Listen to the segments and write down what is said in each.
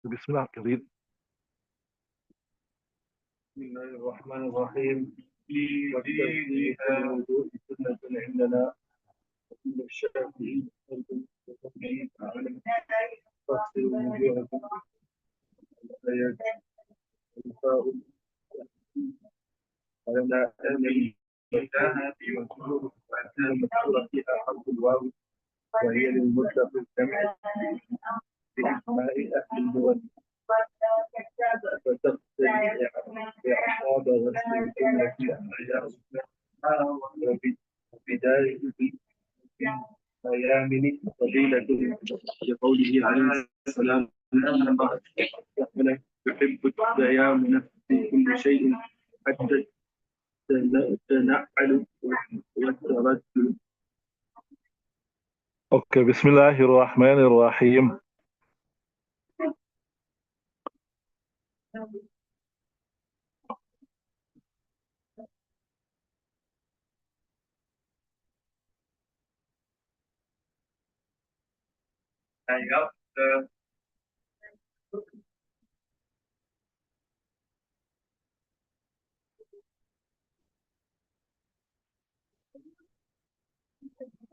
Bismillah, read. بسم الله الرحمن الرحيم. والتسبيح والوضوء سنة عندنا وكل الشافعي والتوحيد على تفسير وجوهكم الآيات والفاء ولنا أن كان في مكتوب المذكورة فيها حرف الواو وهي للمطلق الجمع بإسماء أهل اللغة فتقتضي إعقاب غسل الجملة أحياء وبداية ميامن فضيلة لقوله عليه السلام إن الله يحب التيامن في كل شيء حتى التنعل والترجل. Okay, Bismillahir Rahmanir Rahim.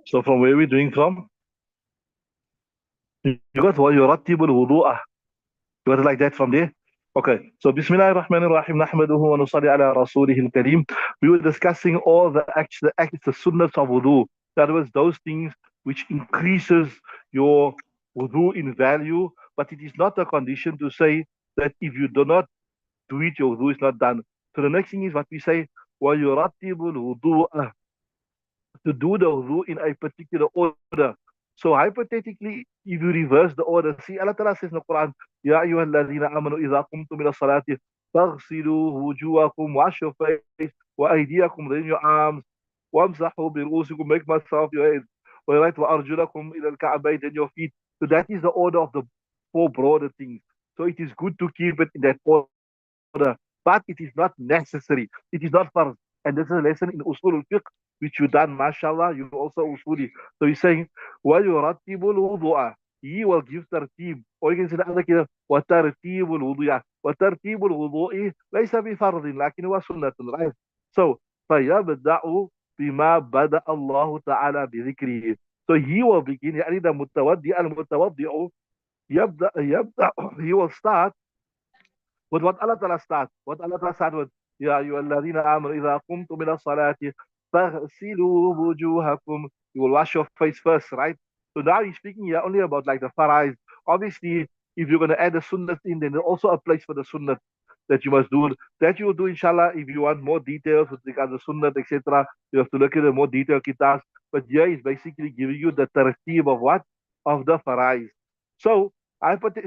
So from where are we doing from? You got what yurattibu al-wudu'ah. You got it like that from there? Okay. So Bismillahir Rahmanir Rahim. Nahmaduhu wa nusalli ala rasulihil kareem. We were discussing all the acts, the sunnahs of wudu. In other words, those things which increases your wudu in value, but it is not a condition to say that if you do not do it, your wudu is not done. So the next thing is what we say, wa yurattibu al-wudu'ah, to do the wudu in a particular order. So hypothetically, if you reverse the order, see Allah Ta'ala says in the Quran, Ya ayyuhalladhina amanu idha qumtum ila salati faghsilu wujuhakum, wash your face, wa aydiyakum, then your arms, wamsahu bi ru'usikum, make massage of your head, wa right wa arjulakum ila al-ka'bayn, then your feet. So that is the order of the four broader things. So it is good to keep it in that order, but it is not necessary. It is not farz. And this is a lesson in usul al-fiqh, which you done, mashallah, you also usuli. So he's saying, وَيُرَتِّبُ الْوُضُوءَ, he will give tartib. Or you can say the other كده, وَتَرْتِيبُ الْوُضُوء. وَتَرْتِيبُ الْوُضُوء لَيْسَ بِفَرْضٍ لكن هو سنة, right? So, فَيَبْدَأُ بِمَا بَدَأَ اللَّهُ تَعَالَى بِذِكْرِهِ. So he will begin, يعني the متوضئ المتوضئ يبدأ he will start with what Allah Ta'ala starts. What Allah Ta'ala starts with, يا أيها الذين آمنوا إذا قمتم إلى الصلاة فاغسلوا وجوهكم. You will wash your face first, right? So now he's speaking here only about like the farais. Obviously, if you're going to add the sunnah in, then there's also a place for the sunnah that you must do. That you will do, inshallah, if you want more details with regard to sunnah, etc. You have to look at the more detailed kitabs. But here he's basically giving you the tartib of what? Of the farais. So,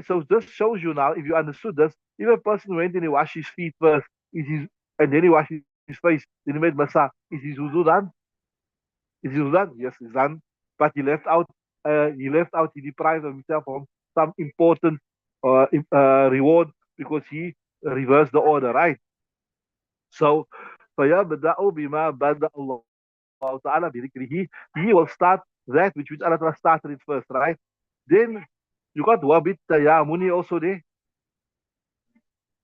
so this shows you now, if you understood this, if a person went and he washed his feet first, and then he washed his face, then he made masa, is his wudu done? Is his wudu done? Yes, it's done. But he deprived himself of some important reward because he reversed the order, right? So, فَيَبْدَأُ بِمَا بَدَأَ اللَّهُ تَعَالَى بِذِكْرِهِ. He will start that which Allah Ta'ala started it first, right? Then you got wabit tayamuni also there.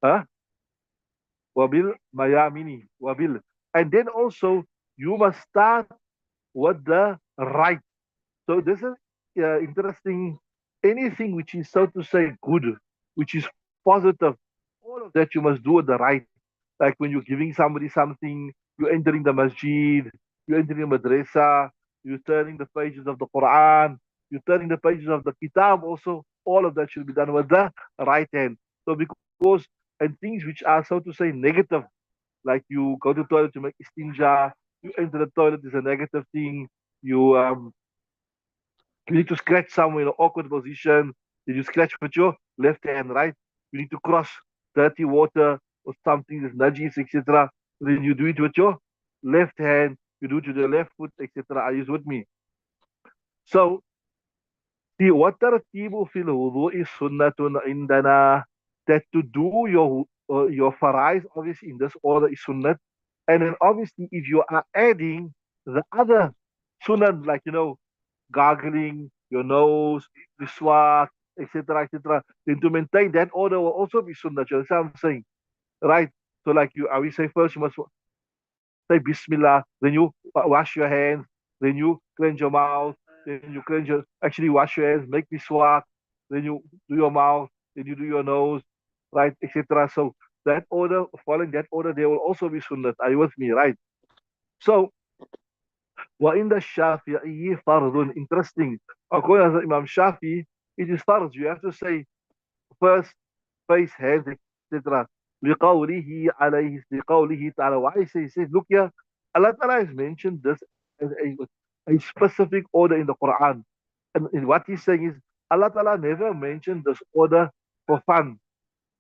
Huh? Wabil mayamini. Wabil. And then also you must start with the right. So this is interesting. Anything which is, so to say, good, which is positive, all of that you must do with the right. Like when you're giving somebody something, you're entering the masjid, you're entering the madrasa, you're turning the pages of the Quran, you're turning the pages of the kitab also, all of that should be done with the right hand. So because, and things which are, so to say, negative, like you go to the toilet to make istinja, you enter the toilet is a negative thing, you need to scratch somewhere in an awkward position. Did you scratch with your left hand, right? You need to cross dirty water or something that's najis, etc. Then you do it with your left hand. You do it with your left foot, etc. Are you with me? So, see, what tartibu fil wudu'i sunnatun indana, that to do your farais, obviously in this order is sunnat. And then obviously if you are adding the other sunnat, like, gargling, your nose, the swat, etc., etc. Then to maintain that order will also be sunnah. You understand what I'm saying? Right? So like we say first you must say Bismillah, then you wash your hands, then you cleanse your mouth, then you actually wash your hands, make miswak, then you do your mouth, then you do your nose, right, etc. So that order, following that order, there will also be sunnah. Are you with me, right? So, وَإِنَّ الشَّافِعِيِّ فَرْضٌ. Interesting. According to Imam Shafi, it is farz. You have to say first, face, hands, etc. لقوله تعالى. Why he says, look here, Allah Ta'ala has mentioned this as a specific order in the Quran. And what he's saying is, Allah Ta'ala never mentioned this order for fun.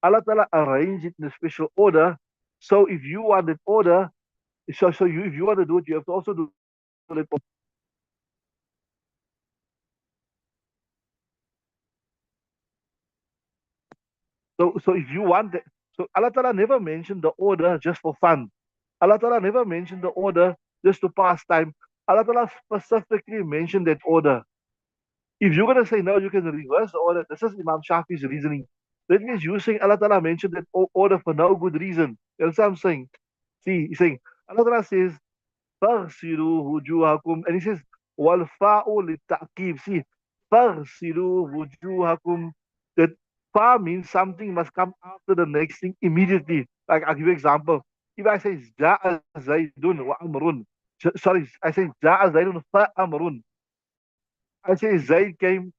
Allah Ta'ala arranged it in a special order. So if you want that order, if you want to do it, you have to also do it. So if you want that, so Allah Ta'ala never mentioned the order just for fun. Allah Ta'ala never mentioned the order just to pass time. Allah Ta'ala specifically mentioned that order. If you're going to say no, you can reverse the order. This is Imam Shafi's reasoning. That means you saying Allah Ta'ala mentioned that order for no good reason. You understand what I'm saying? See, he's saying, Allah Ta'ala says, فَاغْسِلُوا وُجُوهَكُمْ. And he says, وَالْفَاءُ لِلتَّعْقِيبِ. See, فَاغْسِلُوا وُجُوهَكُمْ. That fa means something must come after the next thing immediately. Like, I'll give you an example. If I say, جَاءَ زَيْدٌ وَأَمْرٌ. Sorry, I say, جَاءَ زَيْدٌ فَأَمْرٌ. I say Zayd came,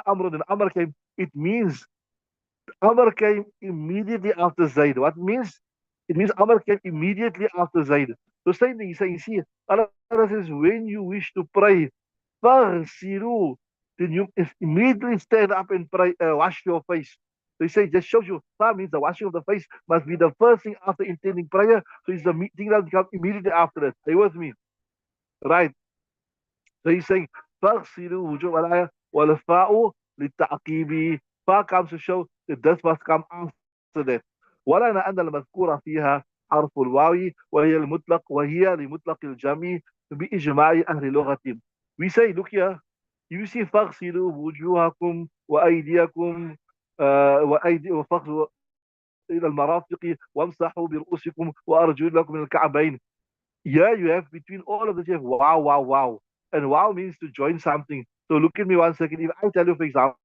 Amr and Amr came. It means Amr came immediately after Zayd. What means? It means Amr came immediately after Zayd. So same thing, he's saying, see, Allah says, when you wish to pray, فَغْسِلُوا, then you immediately stand up and pray, wash your face. They say, just shows you, that means the washing of the face must be the first thing after intending prayer. So it's the thing that comes immediately after that. Stay with me. Right. So he's saying, فَاغْسِلُوا وُجُوهَ الآية وَالْفَاءُ لِلتَّعْقِيبِ. Fa comes to show that this must come after that. ولنا أن المذكورة فيها حرف الواو وهي المطلق وهي لمطلق الجمع بإجماع أهل لغة. We say, look here, you see فَاغْسِلُوا وُجُوهَكُمْ وَأَيْدِيَكُمْ وفغسلوا إلى المرافق وامسحوا برؤوسكم وأرجلكم من الكعبين. Yeah, you have between all of this, you have wow, wow, wow. And wow means to join something. So look at me 1 second. If I tell you, for example,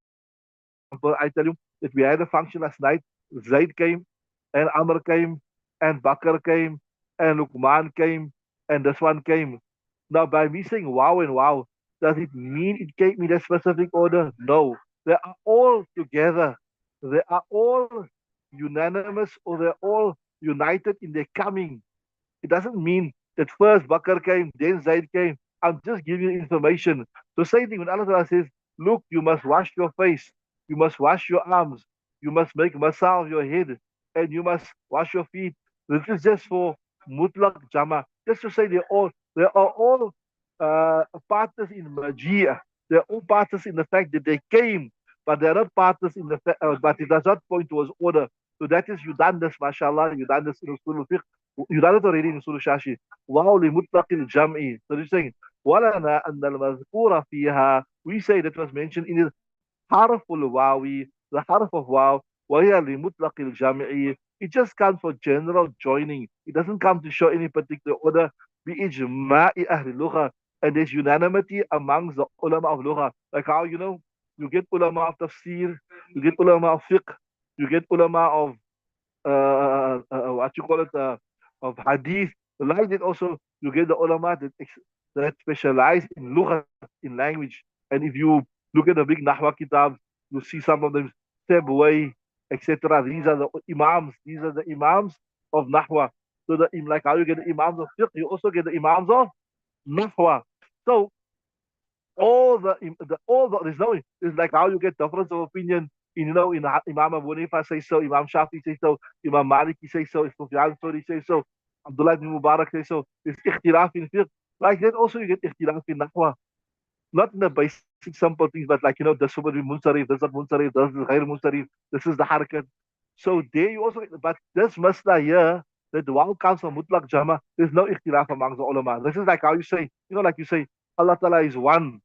I tell you that we had a function last night, Zaid came, and Amr came, and Bakr came, and Luqman came, and this one came. Now, by me saying wow and wow, does it mean it came in that specific order? No. They are all together. They are all unanimous, or they're all united in their coming. It doesn't mean that first Bakr came, then Zaid came. I'm just giving you information. So same thing when Allah Ta'ala says, look, you must wash your face, you must wash your arms, you must make masa of your head, and you must wash your feet. This is just for mutlaq jama. Just to say they are all partners in majia. They're all partners in the fact that they came, but they're not partners in the fact, but it does not point towards order. So that is, you done this, mashallah, you done this in usul fiqh, you done it already in usul shashi. Wow, li mutlaqil jam'i. So they're saying, ولنا أن المذكور فيها, we say that was mentioned in the حرف الواوي, the harf of wow, وهي لمطلق الجمع. It just comes for general joining. It doesn't come to show any particular order. بإجماع أهل اللغة. And there's unanimity amongst the ulama of lugha. Like how, you get ulama of tafsir, you get ulama of fiqh, you get ulama of what you call it, of hadith. Like that also, you get the ulama that specialize in lugha, in language. And if you look at the big nahwa kitabs, you see some of them, Sebway, etc. These are the imams. These are the imams of nahwa. So like how you get the imams of fiqh, you also get the imams of nahwa. So there's no, it's like how you get difference of opinion in, in Imam Abu Hanifa say so, Imam Shafi say so, Imam Maliki say so, Sufyan Thawri say so, Abdullah ibn Mubarak say so. There's ikhtilaf in fiqh. Like that also you get ikhtilaf in nahwa. Not in the basic simple things, but like, this will be munsarif, this is not munsarif, this is ghair munsarif, this is the harakat. So there you also, but this masla here, that the one comes from mutlaq jama, there's no ikhtilaf amongst the ulama. This is like how you say, like you say, Allah Ta'ala is one.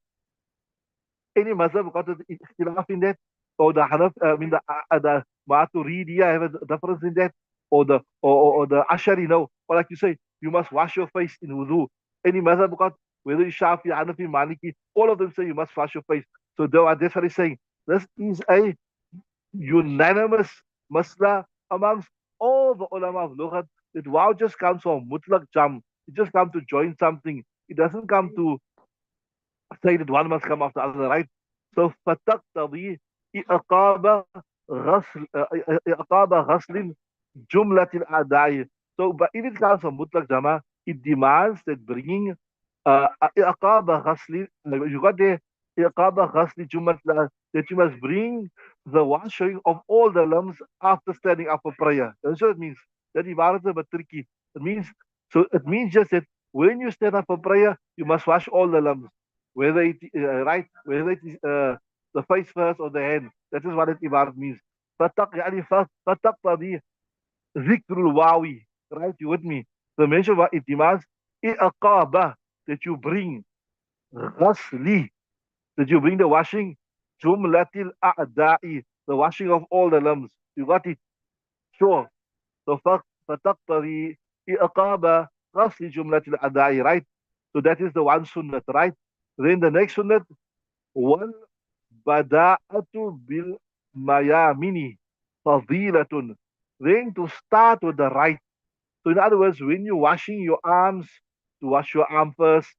Any mazhab got an ikhtilaf in that? Or the Hanaf, the Maturidiyah have a difference in that? Or the Ashari, no? Or like you say, you must wash your face in wudu. Any mazhab got, whether you Shafi, Hanafi, Maliki, all of them say you must wash your face. So that's what he's saying. This is a unanimous masla amongst all the ulama of Lughat that wow just comes from mutlaq jam. It just comes to join something. It doesn't come to say that one must come after the other, right? So فتقتضي إقامة إقامة غسل جملة الأعداء. So, but if it comes from mutlaq jama, it demands that bringing إقامة غسل, you got the إقامة غسل جملة that you must bring the washing of all the limbs after standing up for prayer. That's what it means. That ibarat is a bit tricky. It means just that when you stand up for prayer, you must wash all the limbs, whether it right, whether it is the face first or the hand. That is what it ibarat means. يعني فتقتضي ذكر الواوي, right? You with me? The mention what it demands إقامة, that you bring غسلي, that you bring the washing جملة الأعداء, the washing of all the limbs. You got it? Sure. So فتقتضي إقامة غسل جملة الأعداء, right? So that is the one sunnah, right? Then the next sunnah, والبداءة بالميامن فضيلة. Then to start with the right. So in other words, when you're washing your arms, to wash your arm first.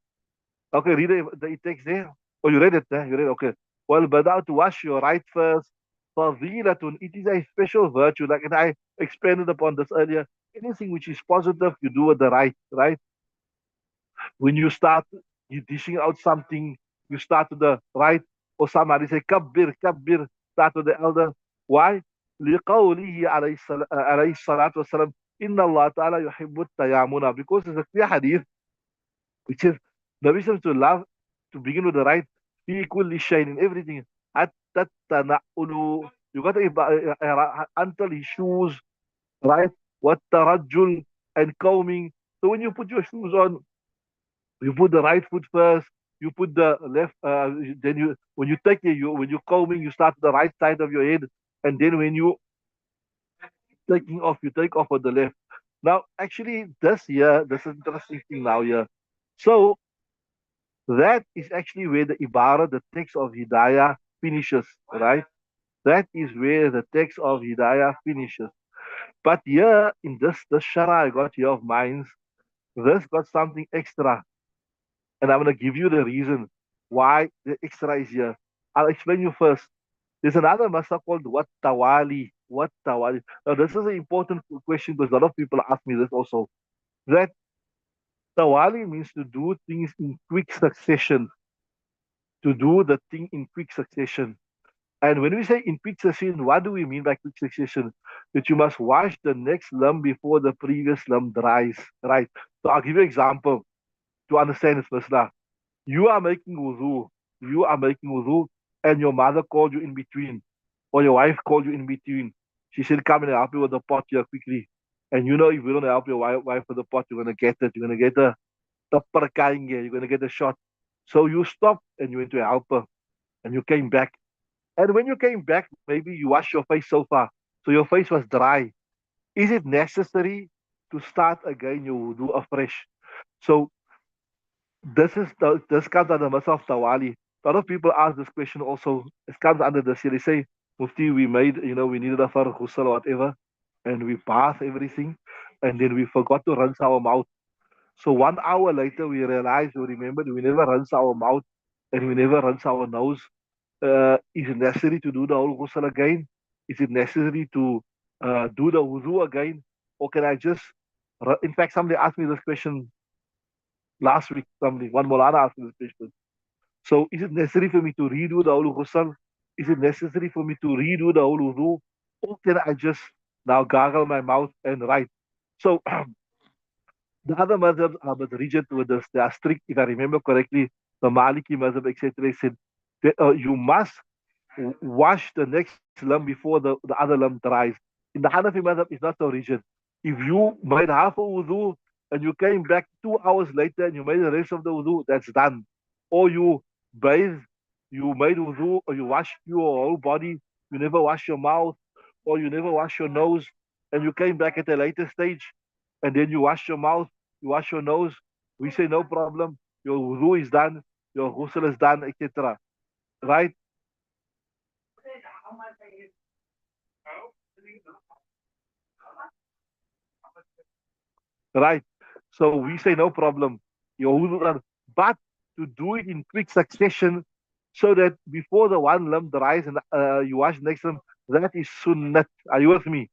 Okay, read the text there. Oh, you read it there? You read it? Okay. Well, but now to wash your right first. Fadilatun, it is a special virtue. Like, and I expanded upon this earlier. Anything which is positive, you do with the right, right? When you start, you dishing out something, you start to the right, or somebody say, Kabbir, Kabbir, start to the elder. Why? لقوله عليه الصلاة والسلام إن الله تعالى يحب التيامن, because it's a clear hadith which is Nabi says to love, to begin with the right, في كل شيء, in everything, حتى التنعل, you got to until his shoes, right? والترجل, and combing. So when you put your shoes on, you put the right foot first. You put the left. Then you, when you take it, when you're combing, you start the right side of your head, and then when you taking off, you take off on the left. Now, actually, this is interesting thing now here. So that is actually where the Ibarah, the text of Hidayah, finishes, right? That is where the text of Hidayah finishes. But here in this Shara I got here of mine, this got something extra. And I'm going to give you the reason why the extra is here. I'll explain you first. There's another masa called what tawali. What tawali? Now, this is an important question because a lot of people ask me this also. That tawali means to do things in quick succession. To do the thing in quick succession. And when we say in quick succession, what do we mean by quick succession? That you must wash the next lump before the previous lump dries. Right. So I'll give you an example to understand this first now. You are making wudu. You are making wudu, and your mother called you in between, or your wife called you in between. She said, "Come and help me with the pot here quickly." And you know, if you don't help your wife with the pot, you're gonna get it. You're gonna get a tapparkainge. You're gonna get a shot. So you stopped and you went to help her, and you came back. And when you came back, maybe you washed your face so far, so your face was dry. Is it necessary to start again your wudu afresh? So this comes under Masa of Tawali. A lot of people ask this question also. It comes under this here. They say, Mufti, we made, we needed a far ghusl or whatever, and we bath everything, and then we forgot to rinse our mouth. So 1 hour later, we realized, we remembered, we never rinse our mouth, and we never rinse our nose. Is it necessary to do the whole ghusl again? Is it necessary to do the wudu again? Or can I just, in fact, somebody asked me this question last week, one Molana asked me this question. So is it necessary for me to redo the whole ghusl? Is it necessary for me to redo the whole wudu? Or can I just now gargle my mouth and write? So the other madhabs are but rigid with this. They are strict. If I remember correctly, the Maliki madhab, etc., they said that, you must wash the next lump before the other lump dries. In the Hanafi madhab, it's not so rigid. If you made half a wudu and you came back 2 hours later and you made the rest of the wudu, that's done. Or you bathe You made wudu, or you wash your whole body, you never wash your mouth, or you never wash your nose, and you came back at a later stage, and then you wash your mouth, you wash your nose, we say no problem, your wudu is done, your ghusl is done, etc. Right? Right? So we say no problem, your wudu is done. But to do it in quick succession, so that before the one limb dries and you wash the next limb, that is sunnat. Are you with me?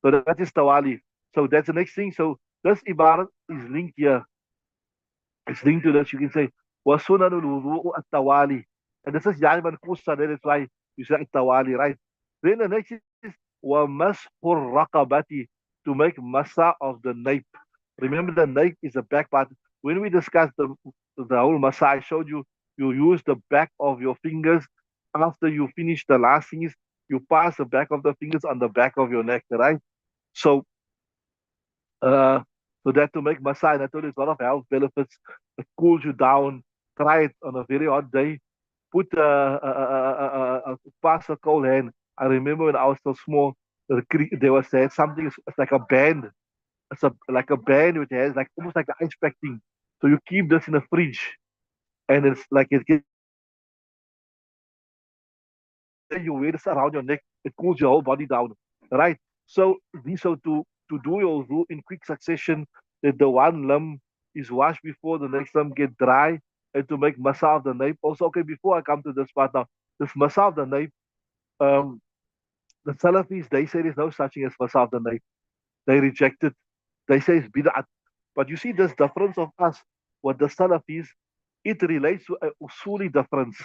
So that is tawali. So that's the next thing. So this ibarat is linked here. It's linked to this. You can say wasunanul wudu at tawali, and this is yani mankusa. That is why you say tawali, right? Then the next is wa mashur raqabati, to make masa of the nape. Remember, the nape is the back part. When we discussed the whole masa, I showed you you use the back of your fingers after you finish the last things. You pass the back of the fingers on the back of your neck, right? So uh, so that to make massage, I told you it's a lot of health benefits. It cools you down. Try it on a very hot day. Put pass a cold hand. I remember when I was so small, they were saying something. It's like a band. Like a band which has like almost like an ice pack thing. So you keep this in the fridge, and it's like it gets. Then you wear this around your neck. It cools your whole body down, right? So these so to do your wudu in quick succession, that the one limb is washed before the next limb get dry, and to make masa of the nape. Also, okay, before I come to this part now, this masa of the nape, um, the Salafis, they say there's no such thing as masa of the nape. They reject it. They say it's bid'at. But you see this difference of us with the Salafis, it relates to a usuli difference.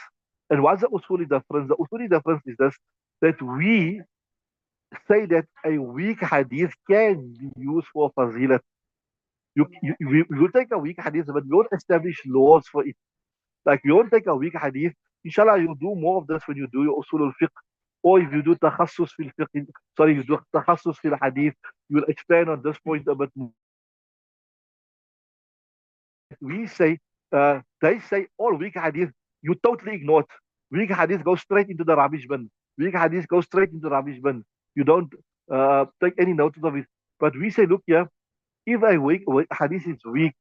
And what's the usuli difference? The usuli difference is this, that we say that a weak hadith can be used for fazilat. We will take a weak hadith, but we won't establish laws for it. Like we won't take a weak hadith. Inshallah, you'll do more of this when you do your usul al-fiqh. Or if you do takhassus fil fiqh, sorry, you do takhassus fil hadith, you will expand on this point a bit more. We say, they say all weak hadith, you totally ignore it. Weak hadith goes straight into the rubbish bin. Weak hadith goes straight into the rubbish bin. You don't take any notice of it. But we say, look here, if a weak hadith is weak,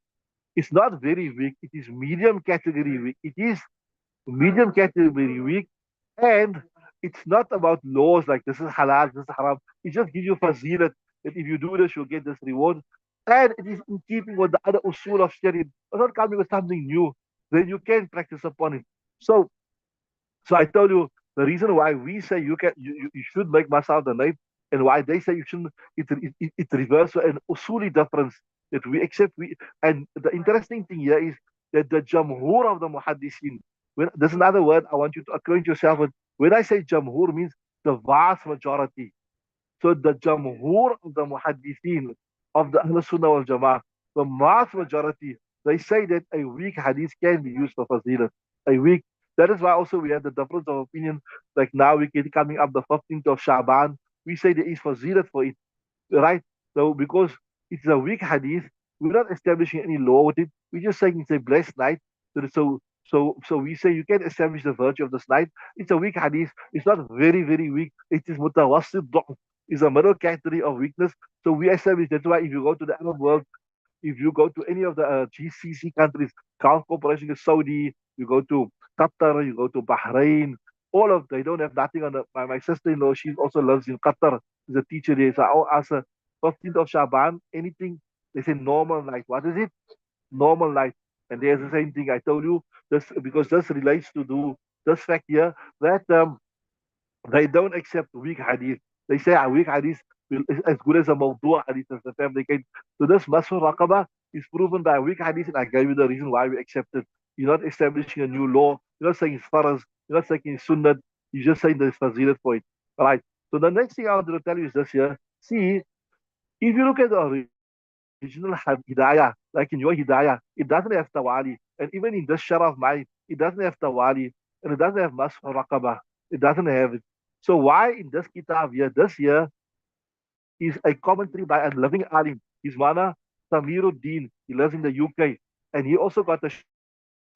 it's not very weak. It is medium category weak. It is medium category weak, and it's not about laws like this is halal, this is haram. It just gives you fazilat that if you do this, you'll get this reward. And it is in keeping with the other usul of Sharia. It's not coming with something new. Then you can practice upon it. So so I told you the reason why we say you should make masal the knife, and why they say you shouldn't. It reverses an usuli difference that we accept. And the interesting thing here is that the jamhur of the muhaddisin. When there's another word I want you to acquaint yourself with. When I say jamhur, means the vast majority. So the jamhur of the muhaddithin of the Ahl Sunnah wal Jama'ah, the vast majority, they say that a weak hadith can be used for fazilah. A weak. That is why also we have the difference of opinion. Like now we get coming up the 15th of Shaban, we say there is fazilah for it, right? So because it's a weak hadith, we're not establishing any law with it. We're just saying it's a blessed night. So we say you can establish the virtue of this night. It's a weak hadith. It's not very, very weak. It is mutawassit da'f. It's a middle category of weakness. So we establish that's why if you go to the Arab world, if you go to any of the GCC countries, Gulf Cooperation is Saudi, you go to Qatar, you go to Bahrain, all of they don't have nothing on the my sister-in-law, she also lives in Qatar, she's a teacher there. So I asked her, 15th of Shaban, anything? They say normal night. What is it? Normal night. And there's the same thing I told you, this because this relates to do this fact here that they don't accept weak hadith. They say a weak hadith is as good as a mawdu' hadith as the fabricate. So this Masr Raqaba is proven by a weak hadith, and I gave you the reason why we accept it. You're not establishing a new law. You're not saying it's faraz. You're not saying it's sunnah. You're just saying there's fazilat for it. All right. So the next thing I want to tell you is this here. See, if you look at the original Hidaayah, like in your Hidaayah, it doesn't have tawali. And even in this shara of mine, it doesn't have tawali. And it doesn't have Masr Raqaba. It doesn't have it. So why in this kitab here, this here is a commentary by a living alim. His mana Samiruddin. He lives in the UK. And he also got a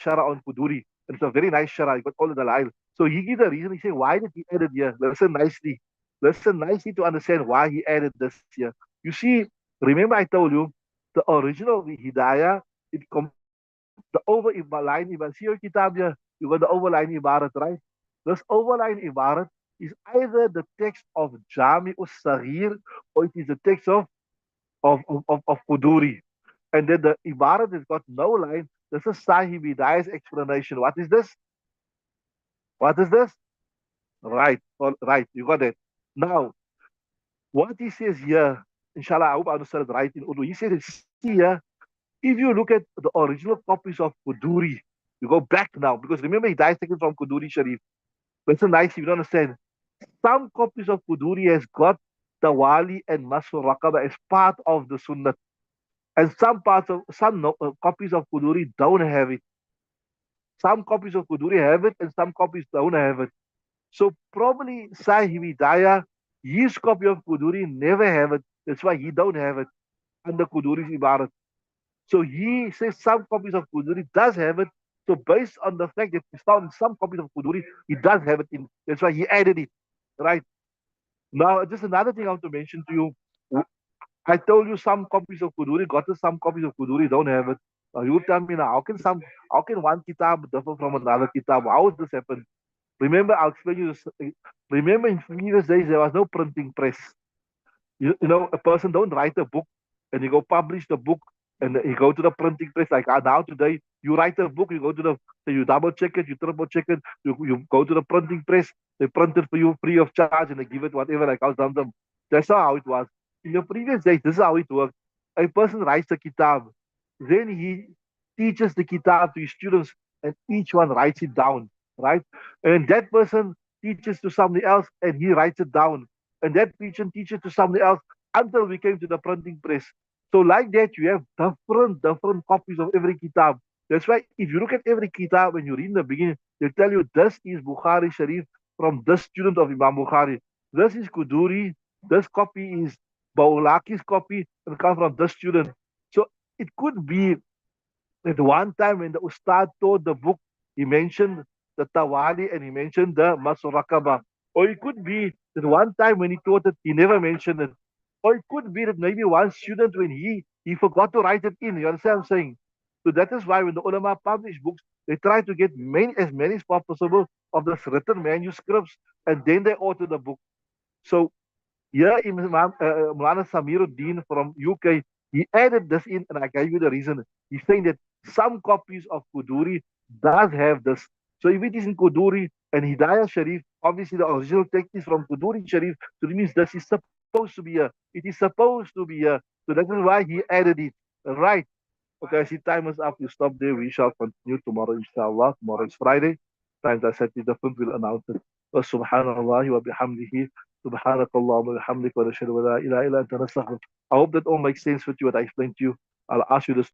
shara on Kuduri. And it's a very nice shara. You got all of the line. So he gives the reason. He said, why did he add it here? Listen nicely. Listen nicely to understand why he added this here. You see, remember I told you the original Hidayah, the overline ibarat. See your kitab here. You got the overline ibarat, right? This overline ibarat is either the text of Jami us Saghir or it is the text of Quduri. And then the ibarat has got no line. This is Sahib Hidayah's explanation. What is this? What is this? Right. Right. You got it. Now, what he says here, inshallah, I hope I understood it right in Urdu. He says, see here, if you look at the original copies of Quduri, you go back now, because remember he died taken from Quduri Sharif. Listen nicely, you don't understand. Some copies of Quduri has got Tawali and Masul Raqaba as part of the Sunnah. And some copies of Quduri don't have it. Some copies of Quduri have it and some copies don't have it. So probably Sahib Hidayah, his copy of Quduri never have it. That's why he don't have it under Quduri's Ibarat. So he says some copies of Quduri does have it. So based on the fact that he found some copies of Quduri, he does have it in. That's why he added it. Right. Now, just another thing I want to mention to you. I told you some copies of Quduri got it, some copies of Quduri don't have it. You tell me now, how can one kitab differ from another kitab? How does this happen? Remember, I'll explain you this. Remember, in previous days, there was no printing press. You know, a person don't write a book and you go publish the book and you go to the printing press. Like now today, you write a book, you go to you double check it, you triple check it, you go to the printing press, they print it for you free of charge and they give it whatever, like how them. That's not how it was. In the previous days, this is how it worked. A person writes a kitab, then he teaches the kitab to his students, and each one writes it down, right? And that person teaches to somebody else, and he writes it down. And that person teaches to somebody else until we came to the printing press. So like that, you have different copies of every kitab. That's why if you look at every kitab when you read in the beginning, they tell you this is Bukhari Sharif from this student of Imam Bukhari. This is Quduri. This copy is Baulaki's copy and comes from this student. So it could be at one time when the Ustad taught the book, he mentioned the Tawali and he mentioned the Masurakaba. Or it could be that one time when he taught it, he never mentioned it. Or it could be that maybe one student, when he forgot to write it in. You understand what I'm saying? So that is why when the ulama publish books, they try to get as many as possible of the written manuscripts, and then they author the book. So yeah, Mulana Samiruddin from UK, he added this in, and I gave you the reason. He's saying that some copies of Quduri does have this. So if it is in Quduri and Hidayah Sharif, obviously the original text is from Quduri Sharif, so it means this is supposed to be here. It is supposed to be here. So that is why he added it. Right. Okay, I see time is up. You stop there. We shall continue tomorrow, inshallah. Tomorrow is Friday. Times are slightly different. We'll announce it. Subhanallah wa bihamdihi. Subhanakallah wa bihamdik wa nashhadu wa la ilaha illa anta nastaghfiruka. I hope that all makes sense with you what I explained to you. I'll ask you this